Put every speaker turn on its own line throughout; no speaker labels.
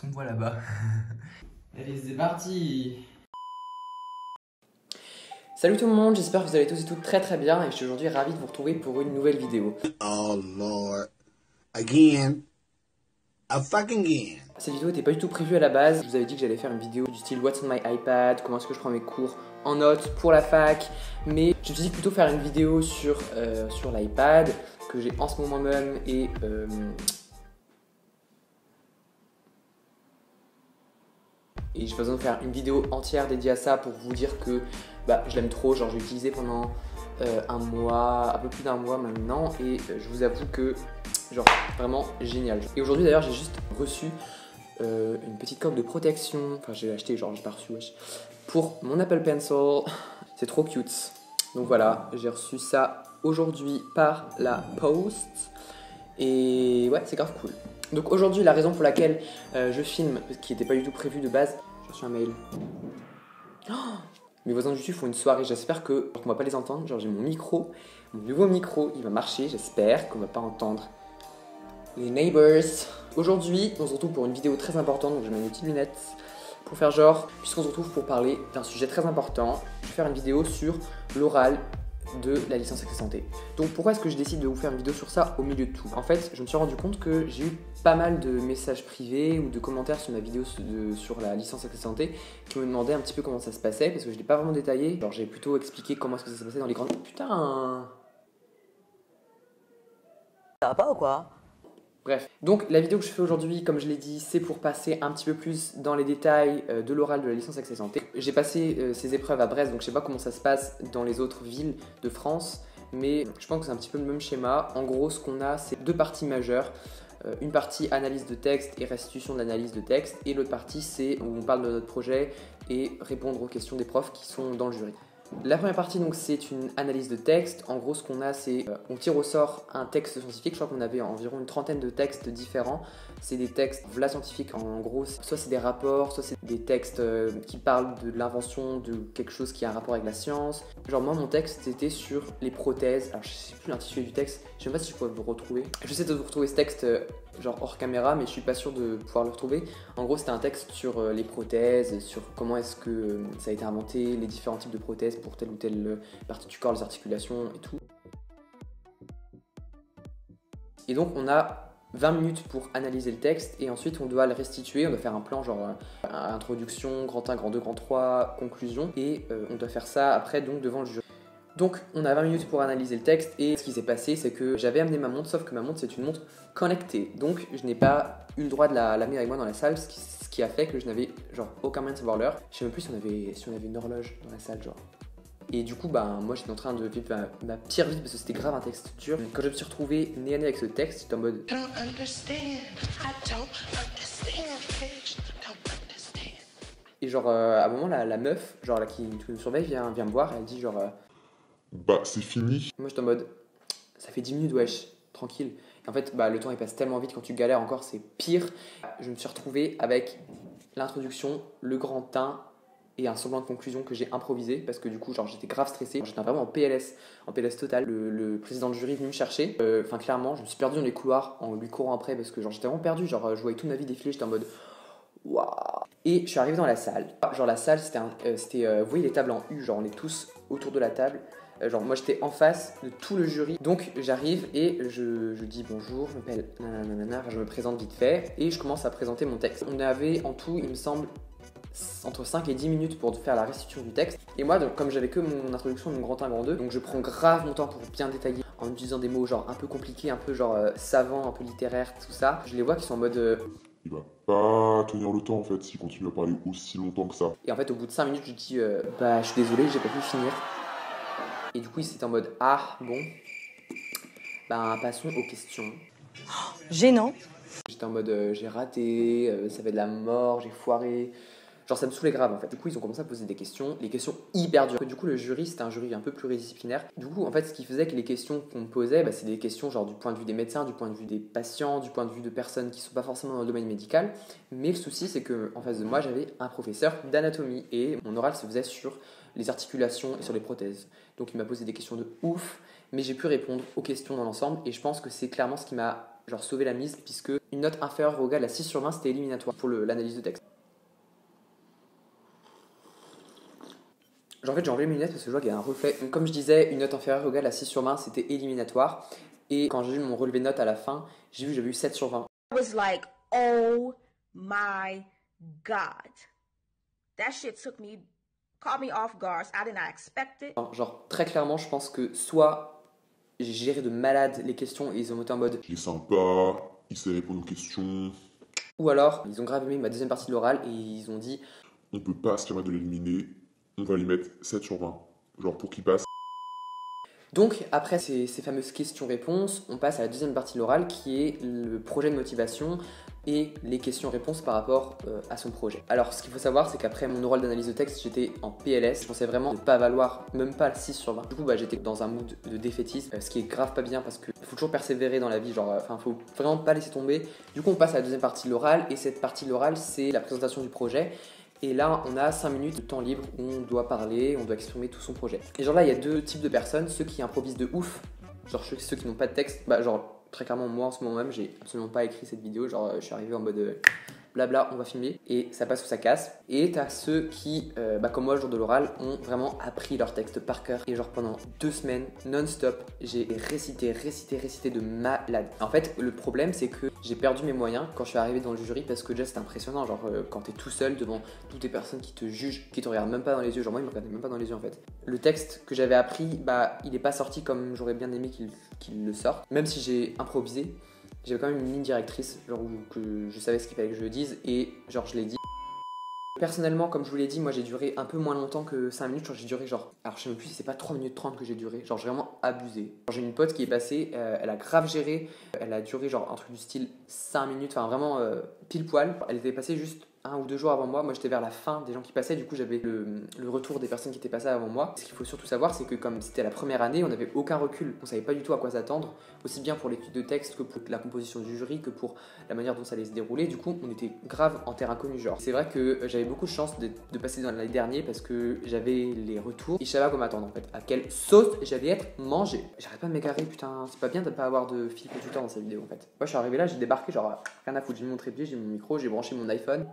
qu'on voit là-bas.
Allez, c'est parti.
Salut tout le monde, j'espère que vous allez tous et toutes très très bien et je suis aujourd'hui ravi de vous retrouver pour une nouvelle vidéo.
Oh Lord, again, a fucking again.
Cette vidéo n'était pas du tout prévue à la base, je vous avais dit que j'allais faire une vidéo du style What's on my iPad, comment est-ce que je prends mes cours en notes pour la fac, mais je me suis dit plutôt faire une vidéo sur l'iPad que j'ai en ce moment même et j'ai pas besoin de faire une vidéo entière dédiée à ça pour vous dire que je l'aime trop, genre je l'ai utilisé pendant un mois, un peu plus d'un mois maintenant et je vous avoue que genre vraiment génial. Et aujourd'hui d'ailleurs j'ai juste reçu une petite coque de protection, enfin j'ai acheté, genre j'ai pas reçu wesh, pour mon Apple Pencil, c'est trop cute. Donc voilà, j'ai reçu ça aujourd'hui par la poste et ouais c'est grave cool. Donc aujourd'hui la raison pour laquelle je filme, qui n'était pas du tout prévu de base, j'ai reçu un mail. Oh, mes voisins de YouTube font une soirée, j'espère qu'on va pas les entendre, genre j'ai mon micro, mon nouveau micro, il va marcher, j'espère qu'on va pas entendre les neighbors. Aujourd'hui, on se retrouve pour une vidéo très importante, donc je mets mes petites lunettes pour faire genre, puisqu'on se retrouve pour parler d'un sujet très important. Je vais faire une vidéo sur l'oral de la licence Accès Santé. Donc pourquoi est-ce que je décide de vous faire une vidéo sur ça au milieu de tout? En fait, je me suis rendu compte que j'ai eu pas mal de messages privés ou de commentaires sur ma vidéo sur la licence Accès Santé qui me demandaient un petit peu comment ça se passait parce que je l'ai pas vraiment détaillé. Genre j'ai plutôt expliqué comment est-ce que ça se passait dans les grandes... Putain!
Ça va pas ou quoi?
Bref, donc la vidéo que je fais aujourd'hui, comme je l'ai dit, c'est pour passer un petit peu plus dans les détails de l'oral de la licence Accès Santé. J'ai passé ces épreuves à Brest, donc je sais pas comment ça se passe dans les autres villes de France, mais je pense que c'est un petit peu le même schéma. En gros, ce qu'on a, c'est deux parties majeures. Une partie analyse de texte et restitution de l'analyse de texte, et l'autre partie, c'est où on parle de notre projet et répondre aux questions des profs qui sont dans le jury. La première partie, donc, c'est une analyse de texte. En gros, ce qu'on a, c'est on tire au sort un texte scientifique. Je crois qu'on avait environ une trentaine de textes différents. C'est des textes scientifiques. En gros, soit c'est des rapports, soit c'est des textes qui parlent de l'invention de quelque chose qui a un rapport avec la science. Genre moi, mon texte, c'était sur les prothèses. Alors, je sais plus l'intitulé du texte. Je sais pas si je pourrais vous retrouver. J'essaie de vous retrouver ce texte genre hors caméra, mais je suis pas sûr de pouvoir le retrouver. En gros, c'était un texte sur les prothèses, sur comment est-ce que ça a été inventé, les différents types de prothèses pour telle ou telle partie du corps, les articulations et tout. Et donc, on a 20 minutes pour analyser le texte et ensuite on doit le restituer, on doit faire un plan genre introduction, grand 1, grand 2, grand 3, conclusion et on doit faire ça après donc devant le jury. Donc on a 20 minutes pour analyser le texte et ce qui s'est passé c'est que j'avais amené ma montre sauf que ma montre c'est une montre connectée donc je n'ai pas eu le droit de l'amener avec moi dans la salle ce qui a fait que je n'avais genre aucun moyen de savoir l'heure. Je sais même plus si on avait une horloge dans la salle genre. Et du coup moi j'étais en train de vivre ma pire vie parce que c'était grave un texte dur. Quand je me suis retrouvé nez à nez avec ce texte j'étais en mode et genre à un moment la meuf genre là qui nous surveille vient me voir, elle dit genre
bah c'est fini.
moi j'étais en mode ça fait 10 minutes wesh, tranquille. Et en fait le temps il passe tellement vite quand tu galères encore c'est pire. Je me suis retrouvé avec l'introduction, le grand 1 et un semblant de conclusion que j'ai improvisé parce que du coup genre j'étais grave stressé, j'étais vraiment en PLS total. Le président de jury est venu me chercher, enfin clairement je me suis perdu dans les couloirs en lui courant après parce que genre j'étais vraiment perdu, genre je voyais toute ma vie défiler, j'étais en mode waouh. Et je suis arrivé dans la salle, genre la salle c'était vous voyez les tables en U, genre on est tous autour de la table. Genre moi j'étais en face de tout le jury, donc j'arrive et je dis bonjour, je m'appelle nanana, je me présente vite fait et je commence à présenter mon texte. On avait en tout il me semble entre 5 et 10 minutes pour faire la restitution du texte. Et moi, donc, comme j'avais que mon introduction, mon grand 1, grand 2, donc je prends grave mon temps pour bien détailler en utilisant des mots genre un peu compliqués, un peu genre savants, un peu littéraires, tout ça. Je les vois qui sont en mode
Il va pas tenir le temps en fait s'il continue à parler aussi longtemps que ça.
Et en fait, au bout de 5 minutes, je dis je suis désolé, j'ai pas pu finir. Et du coup, il s'était en mode ah bon, passons aux questions.
Gênant.
J'étais en mode j'ai raté, ça fait de la mort, j'ai foiré. Genre ça me saoulait grave en fait. Du coup ils ont commencé à poser des questions, les questions hyper dures. Du coup le jury c'était un jury un peu pluridisciplinaire. Du coup en fait ce qui faisait que les questions qu'on me posait c'est des questions genre du point de vue des médecins, du point de vue des patients, du point de vue de personnes qui sont pas forcément dans le domaine médical. Mais le souci c'est que en face de moi j'avais un professeur d'anatomie et mon oral se faisait sur les articulations et sur les prothèses. Donc il m'a posé des questions de ouf, mais j'ai pu répondre aux questions dans l'ensemble et je pense que c'est clairement ce qui m'a genre sauver la mise, puisque une note inférieure ou égale à 6 sur 20 c'était éliminatoire pour l'analyse de texte. Genre en fait j'ai enlevé mes lunettes parce que je vois qu'il y a un reflet. Donc comme je disais, une note inférieure ou égale à 6 sur 20 c'était éliminatoire. Et quand j'ai eu mon relevé de notes à la fin, j'ai vu que j'avais eu 7 sur 20.
I was like, oh my God. That shit caught me off guard. I did not expect it.
Genre très clairement je pense que soit j'ai géré de malade les questions et ils ont été en mode
Il est sympa, il sait répondre aux questions.
ou alors ils ont grave aimé ma deuxième partie de l'oral et ils ont dit
On peut pas se permettre de l'éliminer, on va lui mettre 7 sur 20. Genre pour qu'il passe.
donc, après ces fameuses questions-réponses, on passe à la deuxième partie de l'oral qui est le projet de motivation et les questions-réponses par rapport à son projet. Alors, ce qu'il faut savoir, c'est qu'après mon oral d'analyse de texte, j'étais en PLS. Je pensais vraiment ne pas valoir même pas le 6 sur 20. Du coup, j'étais dans un mood de défaitisme, ce qui est grave pas bien parce qu'il faut toujours persévérer dans la vie, genre, faut vraiment pas laisser tomber. Du coup, on passe à la deuxième partie de l'oral et cette partie de l'oral, c'est la présentation du projet. Et là, on a 5 minutes de temps libre où on doit parler, on doit exprimer tout son projet. Et genre là, il y a deux types de personnes, ceux qui improvisent de ouf, genre ceux qui n'ont pas de texte, genre très clairement moi en ce moment même, j'ai absolument pas écrit cette vidéo, genre je suis arrivé en mode blabla, on va filmer, et ça passe ou ça casse. Et t'as ceux qui, comme moi le jour de l'oral, ont vraiment appris leur texte par cœur. Et genre pendant 2 semaines, non-stop, j'ai récité de malade. En fait, le problème c'est que j'ai perdu mes moyens quand je suis arrivé dans le jury parce que déjà c'était impressionnant, genre quand t'es tout seul devant toutes les personnes qui te jugent, qui te regardent même pas dans les yeux, genre moi ils me regardaient même pas dans les yeux en fait. Le texte que j'avais appris, il est pas sorti comme j'aurais bien aimé qu'il le sorte, même si j'ai improvisé. J'avais quand même une ligne directrice, genre que je savais ce qu'il fallait que je dise et genre je l'ai dit. Personnellement, comme je vous l'ai dit, moi j'ai duré un peu moins longtemps que 5 minutes, genre j'ai duré alors je sais même plus si c'est pas 3 minutes 30 que j'ai duré, genre j'ai vraiment abusé. J'ai une pote qui est passée, elle a grave géré, elle a duré genre un truc du style 5 minutes, enfin vraiment pile poil. Elle était passée juste 1 ou 2 jours avant moi j'étais vers la fin des gens qui passaient, du coup j'avais le retour des personnes qui étaient passées avant moi. Ce qu'il faut surtout savoir c'est que comme c'était la première année, on n'avait aucun recul, on savait pas du tout à quoi s'attendre, aussi bien pour l'étude de texte que pour la composition du jury, que pour la manière dont ça allait se dérouler, du coup on était grave en terre inconnue genre. C'est vrai que j'avais beaucoup de chance de passer dans l'année dernière parce que j'avais les retours et je savais à quoi m'attendre en fait, à quelle sauce j'allais être mangé. J'arrête pas de m'égarer, putain, c'est pas bien de pas avoir de fil conducteur dans cette vidéo en fait. Moi je suis arrivé là, j'ai débarqué genre rien à foutre, j'ai mis mon trépied, j'ai mon micro, j'ai branché mon iPhone.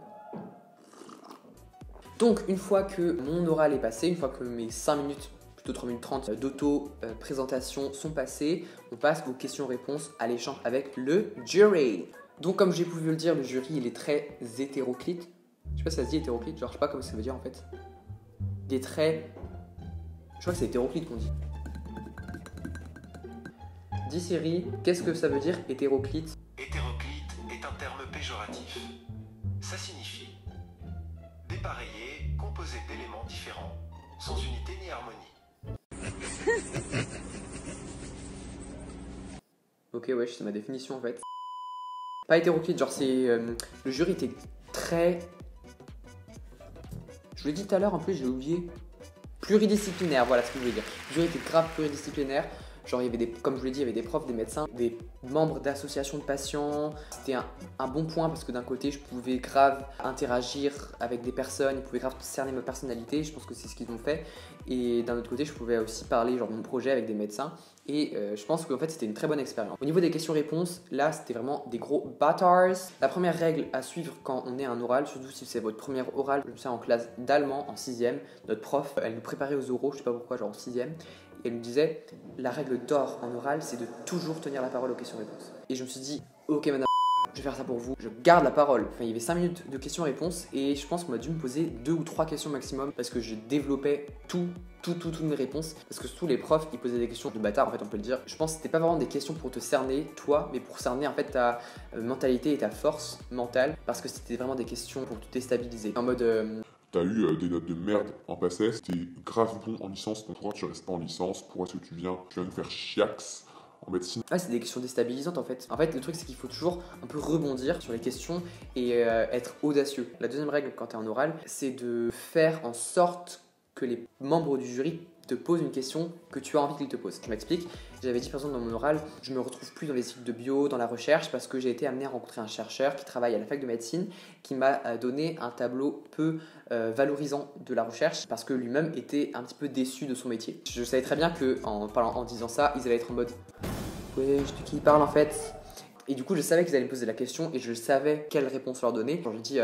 Donc une fois que mon oral est passé, une fois que mes 5 minutes, plutôt 3 minutes 30 d'auto-présentation sont passées, on passe aux questions-réponses à l'échange avec le jury. Donc comme j'ai pu le dire, le jury il est très hétéroclite. Je sais pas si ça se dit hétéroclite, genre je sais pas comment ça veut dire en fait. Il est très... Je crois que c'est hétéroclite qu'on dit. Dis Siri, qu'est-ce que ça veut dire hétéroclite?
Hétéroclite est un terme péjoratif. Ça signifie dépareillé, composé d'éléments différents, sans unité ni harmonie.
Ok, ouais, c'est ma définition en fait. Pas hétéroclite, genre c'est... le jury était très... Je vous l'ai dit tout à l'heure, en plus j'ai oublié. Pluridisciplinaire, voilà ce que je voulais dire. Le jury était grave pluridisciplinaire. Genre il y avait comme je vous l'ai dit, il y avait des profs, des médecins, des membres d'associations de patients. C'était un bon point parce que d'un côté je pouvais grave interagir avec des personnes, ils pouvaient grave cerner ma personnalité, je pense que c'est ce qu'ils ont fait. Et d'un autre côté je pouvais aussi parler genre de mon projet avec des médecins. Et je pense qu'en fait c'était une très bonne expérience. Au niveau des questions-réponses, là c'était vraiment des gros bâtards. La première règle à suivre quand on est un oral, surtout si c'est votre première oral, je me souviens en classe d'allemand en 6ème, notre prof, elle nous préparait aux oraux, je sais pas pourquoi, genre en 6ème. Et elle nous disait, la règle d'or en oral, c'est de toujours tenir la parole aux questions-réponses. Et je me suis dit, ok madame, je vais faire ça pour vous, je garde la parole. Enfin, il y avait 5 minutes de questions-réponses et je pense qu'on a dû me poser 2 ou 3 questions maximum parce que je développais toutes mes réponses. Parce que surtout les profs, ils posaient des questions de bâtard, en fait, on peut le dire. Je pense que c'était pas vraiment des questions pour te cerner, toi, mais pour cerner en fait ta mentalité et ta force mentale. Parce que c'était vraiment des questions pour te déstabiliser. En mode...
T'as eu des notes de merde en passé, c'était grave bon en licence, donc pourquoi tu restes pas en licence? Pourquoi est-ce que tu viens nous faire chiax en médecine?
Ah, c'est des questions déstabilisantes en fait. En fait, le truc c'est qu'il faut toujours un peu rebondir sur les questions et être audacieux. La deuxième règle quand tu es en oral, c'est de faire en sorte que les membres du jury te posent une question que tu as envie qu'ils te posent. Je m'explique. J'avais dit par exemple dans mon oral, je me retrouve plus dans les cycles de bio, dans la recherche, parce que j'ai été amené à rencontrer un chercheur qui travaille à la fac de médecine, qui m'a donné un tableau peu valorisant de la recherche, parce que lui-même était un petit peu déçu de son métier. Je savais très bien que en disant ça, ils allaient être en mode « Ouais, de qui il parle en fait ?» Et du coup, je savais qu'ils allaient me poser la question et je savais quelle réponse leur donner. Genre, je dis,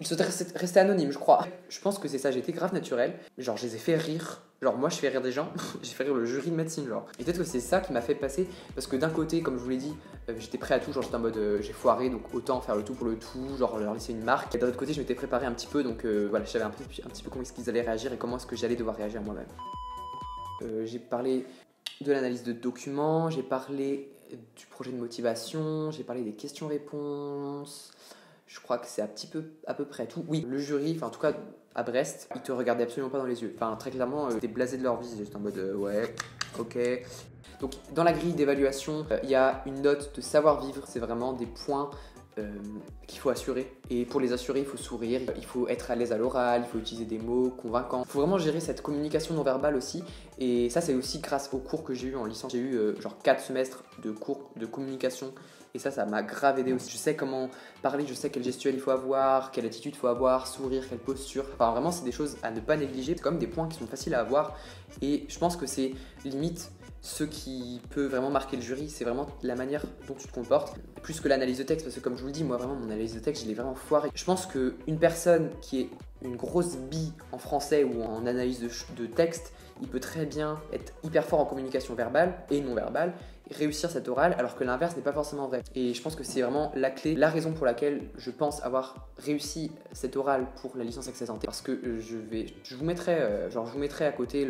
ils souhaitaient rester anonymes, je crois. Je pense que c'est ça, j'ai été grave naturel. Genre, je les ai fait rire. Genre, moi, je fais rire des gens. J'ai fait rire le jury de médecine, genre. Et peut-être que c'est ça qui m'a fait passer. Parce que d'un côté, comme je vous l'ai dit, j'étais prêt à tout. Genre, j'étais en mode, j'ai foiré, donc autant faire le tout pour le tout. Genre, leur laisser une marque. Et d'un autre côté, je m'étais préparé un petit peu. Donc, voilà, je savais un petit peu comment est-ce qu'ils allaient réagir et comment est-ce que j'allais devoir réagir moi-même. J'ai parlé de l'analyse de documents. J'ai parlé du projet de motivation. J'ai parlé des questions-réponses. Je crois que c'est à peu près tout. Oui, le jury, enfin en tout cas à Brest, ils te regardaient absolument pas dans les yeux. Enfin très clairement, t'es blasé de leur vie, j'étais en mode ouais, ok. Donc dans la grille d'évaluation, il y a une note de savoir-vivre, c'est vraiment des points qu'il faut assurer. Et pour les assurer, il faut sourire, il faut être à l'aise à l'oral, il faut utiliser des mots convaincants. Il faut vraiment gérer cette communication non verbale aussi. Et ça, c'est aussi grâce aux cours que j'ai eu en licence. J'ai eu genre 4 semestres de cours de communication. Et ça m'a grave aidé aussi. Je sais comment parler, je sais quelle gestuelle il faut avoir, quelle attitude il faut avoir, sourire, quelle posture. Enfin, vraiment, c'est des choses à ne pas négliger. C'est quand même des points qui sont faciles à avoir. Et je pense que c'est limite ce qui peut vraiment marquer le jury. C'est vraiment la manière dont tu te comportes. Plus que l'analyse de texte. Parce que comme je vous le dis, moi, vraiment, mon analyse de texte, je l'ai vraiment foiré. Je pense qu'une personne qui est une grosse bille en français ou en analyse de texte, il peut très bien être hyper fort en communication verbale et non verbale, et réussir cet oral, alors que l'inverse n'est pas forcément vrai. Et je pense que c'est vraiment la clé, la raison pour laquelle je pense avoir réussi cet oral pour la licence Accès Santé, parce que je vous mettrai à côté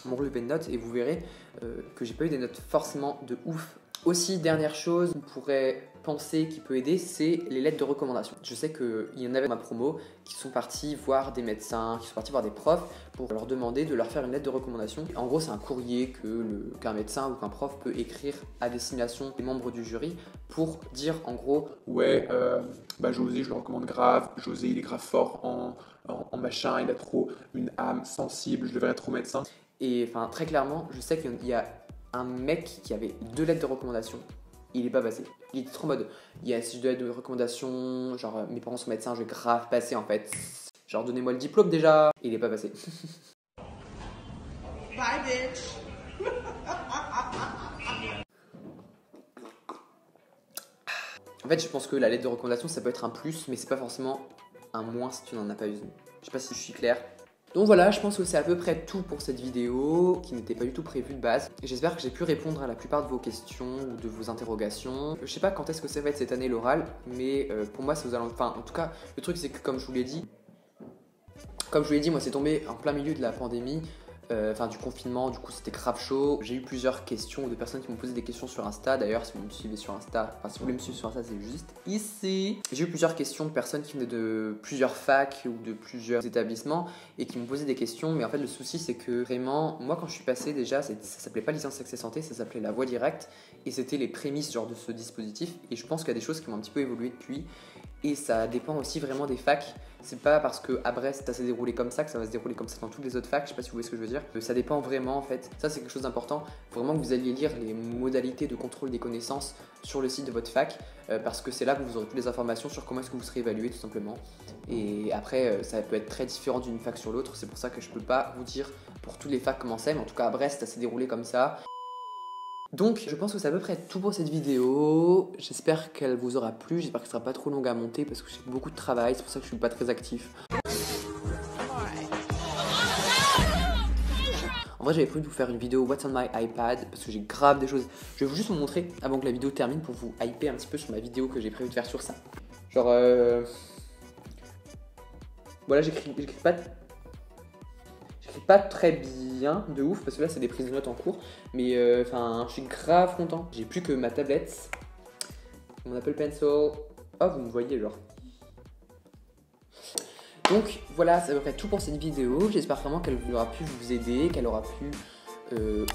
mon relevé de notes et vous verrez que j'ai pas eu des notes forcément de ouf. Aussi, dernière chose, on pourrait penser qui peut aider, c'est les lettres de recommandation. Je sais qu'il y en avait dans ma promo qui sont partis voir des médecins, qui sont partis voir des profs pour leur demander de leur faire une lettre de recommandation. En gros, c'est un courrier qu'un médecin ou qu'un prof peut écrire à destination des membres du jury pour dire en gros
ouais, José, je le recommande grave, José il est grave fort en machin, il a trop une âme sensible, je devrais être au médecin.
Et enfin, très clairement, je sais qu'il y a un mec qui avait 2 lettres de recommandation, il est pas passé. Il était trop en mode, si je dois être de recommandation, genre mes parents sont médecins, je vais grave passer en fait. Genre donnez-moi le diplôme déjà. Il est pas passé.
Bye bitch.
En fait, je pense que la lettre de recommandation ça peut être un plus, mais c'est pas forcément un moins si tu n'en as pas une. Je sais pas si je suis clair. Donc voilà, je pense que c'est à peu près tout pour cette vidéo qui n'était pas du tout prévue de base. J'espère que j'ai pu répondre à la plupart de vos questions ou de vos interrogations. Je sais pas quand est-ce que ça va être cette année l'oral, mais pour moi c'est aux alentours. Enfin, en tout cas, le truc c'est que comme je vous l'ai dit, moi c'est tombé en plein milieu de la pandémie. Du confinement, du coup c'était grave chaud. J'ai eu plusieurs questions de personnes qui m'ont posé des questions sur Insta. D'ailleurs, si vous me suivez sur Insta, si vous voulez me suivre sur Insta, c'est juste ici. J'ai eu plusieurs questions de personnes qui venaient de plusieurs facs ou de plusieurs établissements et qui m'ont posé des questions. Mais en fait, le souci, c'est que vraiment, moi quand je suis passé déjà, ça s'appelait pas licence Accès Santé, ça s'appelait la voie directe et c'était les prémices genre de ce dispositif. Et je pense qu'il y a des choses qui ont un petit peu évolué depuis. Et ça dépend aussi vraiment des facs. C'est pas parce qu'à Brest ça s'est déroulé comme ça que ça va se dérouler comme ça dans toutes les autres facs. Je sais pas si vous voyez ce que je veux dire. Ça dépend vraiment en fait. Ça c'est quelque chose d'important. Faut vraiment que vous alliez lire les modalités de contrôle des connaissances sur le site de votre fac. Parce que c'est là que vous aurez toutes les informations sur comment est-ce que vous serez évalué tout simplement. Et après ça peut être très différent d'une fac sur l'autre. C'est pour ça que je peux pas vous dire pour toutes les facs comment c'est. Mais en tout cas à Brest ça s'est déroulé comme ça. Donc je pense que c'est à peu près tout pour cette vidéo. J'espère qu'elle vous aura plu, j'espère qu'elle sera pas trop longue à monter parce que j'ai beaucoup de travail, c'est pour ça que je suis pas très actif. En vrai j'avais prévu de vous faire une vidéo What's on my iPad parce que j'ai grave des choses. Je vais juste vous montrer avant que la vidéo termine pour vous hyper un petit peu sur ma vidéo que j'ai prévu de faire sur ça. Genre voilà, j'écris pas très bien de ouf parce que là c'est des prises de notes en cours, mais je suis grave content. J'ai plus que ma tablette, mon Apple Pencil. Oh, vous me voyez genre. Donc voilà, c'est à peu près tout pour cette vidéo. J'espère vraiment qu'elle aura pu vous aider, qu'elle aura pu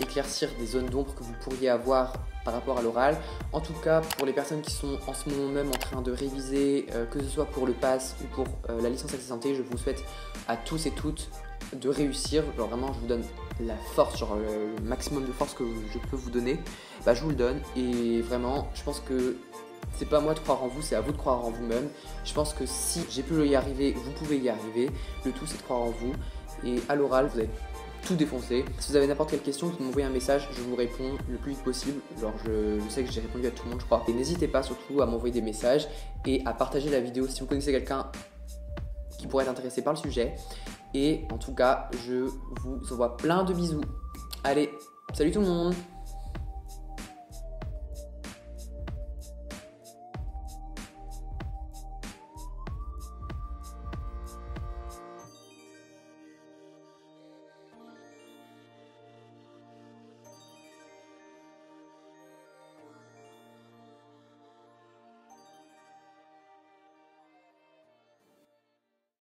éclaircir des zones d'ombre que vous pourriez avoir par rapport à l'oral. En tout cas, pour les personnes qui sont en ce moment même en train de réviser, que ce soit pour le PASS ou pour la licence Accès Santé, je vous souhaite à tous et toutes de réussir. Genre vraiment, je vous donne la force, genre le maximum de force que je peux vous donner. Je vous le donne et vraiment, je pense que c'est pas à moi de croire en vous, c'est à vous de croire en vous-même. Je pense que si j'ai pu y arriver, vous pouvez y arriver. Le tout, c'est de croire en vous. Et à l'oral, vous allez tout défoncé. Si vous avez n'importe quelle question, vous m'envoyez un message, je vous réponds le plus vite possible. Genre je sais que j'ai répondu à tout le monde je crois. Et n'hésitez pas surtout à m'envoyer des messages et à partager la vidéo si vous connaissez quelqu'un qui pourrait être intéressé par le sujet. Et en tout cas, je vous envoie plein de bisous. Allez, salut tout le monde!